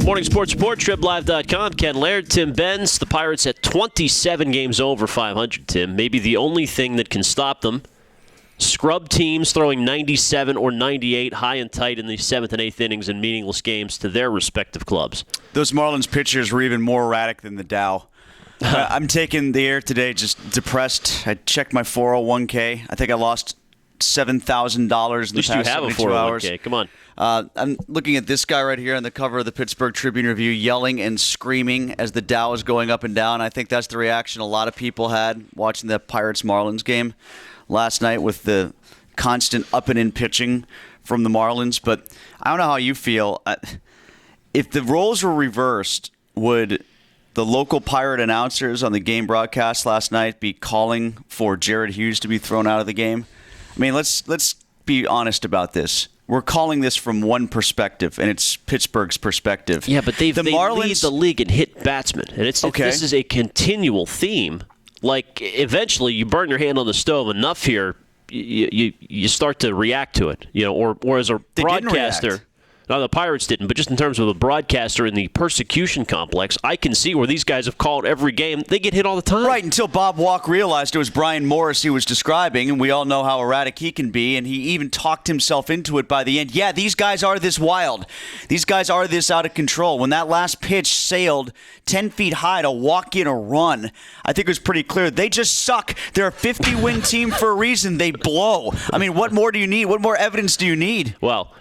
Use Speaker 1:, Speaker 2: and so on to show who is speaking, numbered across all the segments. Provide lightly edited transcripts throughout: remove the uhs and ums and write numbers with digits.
Speaker 1: Morning Sports Report, TribLIVE.com. Ken Laird, Tim Benz. The Pirates at 27 games over 500, Tim. Maybe the only thing that can stop them. Scrub teams throwing 97 or 98 high and tight in the 7th and 8th innings in meaningless games to their respective clubs.
Speaker 2: Those Marlins pitchers were even more erratic than the Dow. I'm taking the air today just depressed. I checked my 401k. I think I lost $7,000 in the past 72 hours.
Speaker 1: At least you have a 401k. Come on.
Speaker 2: I'm looking at this guy right here on the cover of the Pittsburgh Tribune Review yelling and screaming as the Dow is going up and down. I think that's the reaction a lot of people had watching the Pirates-Marlins game last night with the constant up and in pitching from the Marlins. But I don't know how you feel. If the roles were reversed, would the local Pirate announcers on the game broadcast last night be calling for Jared Hughes to be thrown out of the game? I mean, let's be honest about this. We're calling this from one perspective, and it's Pittsburgh's perspective.
Speaker 1: Yeah, but they lead the league in hit batsmen, and this is a continual theme. Like, eventually, you burn your hand on the stove enough here, you start to react to it. Or as a broadcaster. No, the Pirates didn't, but just in terms of a broadcaster in the persecution complex, I can see where these guys have called every game. They get hit all the time.
Speaker 2: Right, until Bob Walk realized it was Brian Morris he was describing, and we all know how erratic he can be, and he even talked himself into it by the end. Yeah, these guys are this wild. These guys are this out of control. When that last pitch sailed 10 feet high to walk in a run, I think it was pretty clear. They just suck. They're a 50-win team for a reason. They blow. I mean, what more do you need? What more evidence do you need?
Speaker 1: Well,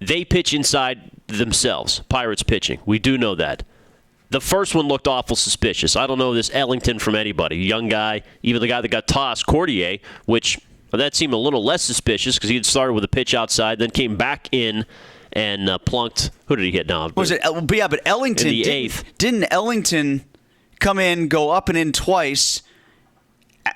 Speaker 1: they pitch inside themselves, Pirates pitching. We do know that. The first one looked awful suspicious. I don't know this Ellington from anybody. Young guy, even the guy that got tossed, Cordier, which that seemed a little less suspicious because he had started with a pitch outside, then came back in and plunked. Who did he hit now?
Speaker 2: Was it? Yeah, but Ellington
Speaker 1: in the eighth.
Speaker 2: Didn't Ellington come in, go up and in twice?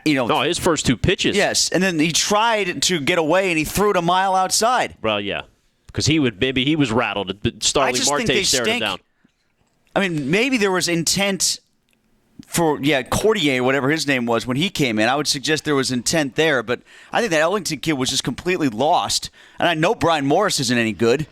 Speaker 1: No, his first two pitches.
Speaker 2: Yes, and then he tried to get away and he threw it a mile outside.
Speaker 1: Well, yeah. Because he was rattled. Starling Marte stared him down.
Speaker 2: I mean, maybe there was intent for, Cordier, whatever his name was, when he came in. I would suggest there was intent there, but I think that Ellington kid was just completely lost. And I know Brian Morris isn't any good.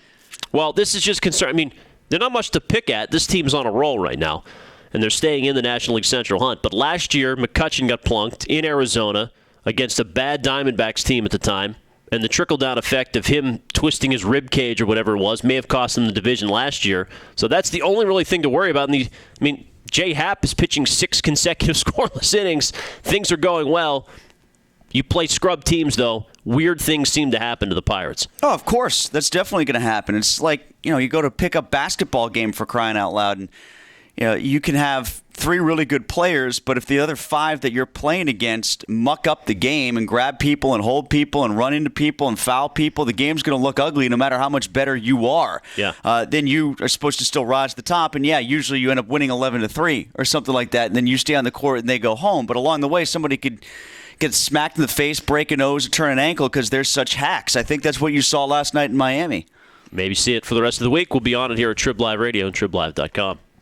Speaker 1: Well, this is just concern. I mean, they're not much to pick at. This team's on a roll right now, and they're staying in the National League Central hunt. But last year, McCutchen got plunked in Arizona against a bad Diamondbacks team at the time. And the trickle-down effect of him twisting his rib cage or whatever it was may have cost him the division last year. So that's the only really thing to worry about. Jay Happ is pitching 6 consecutive scoreless innings. Things are going well. You play scrub teams, though. Weird things seem to happen to the Pirates.
Speaker 2: Oh, of course. That's definitely going to happen. It's like, you go to pick up basketball game for crying out loud, and you can have 3 really good players, but if the other 5 that you're playing against muck up the game and grab people and hold people and run into people and foul people, the game's going to look ugly no matter how much better you are.
Speaker 1: Yeah.
Speaker 2: Then you are supposed to still rise to the top, and usually you end up winning 11-3 or something like that, and then you stay on the court and they go home. But along the way, somebody could get smacked in the face, break a nose, or turn an ankle because they're such hacks. I think that's what you saw last night in Miami.
Speaker 1: Maybe see it for the rest of the week. We'll be on it here at TribLIVE Radio and TribLIVE.com.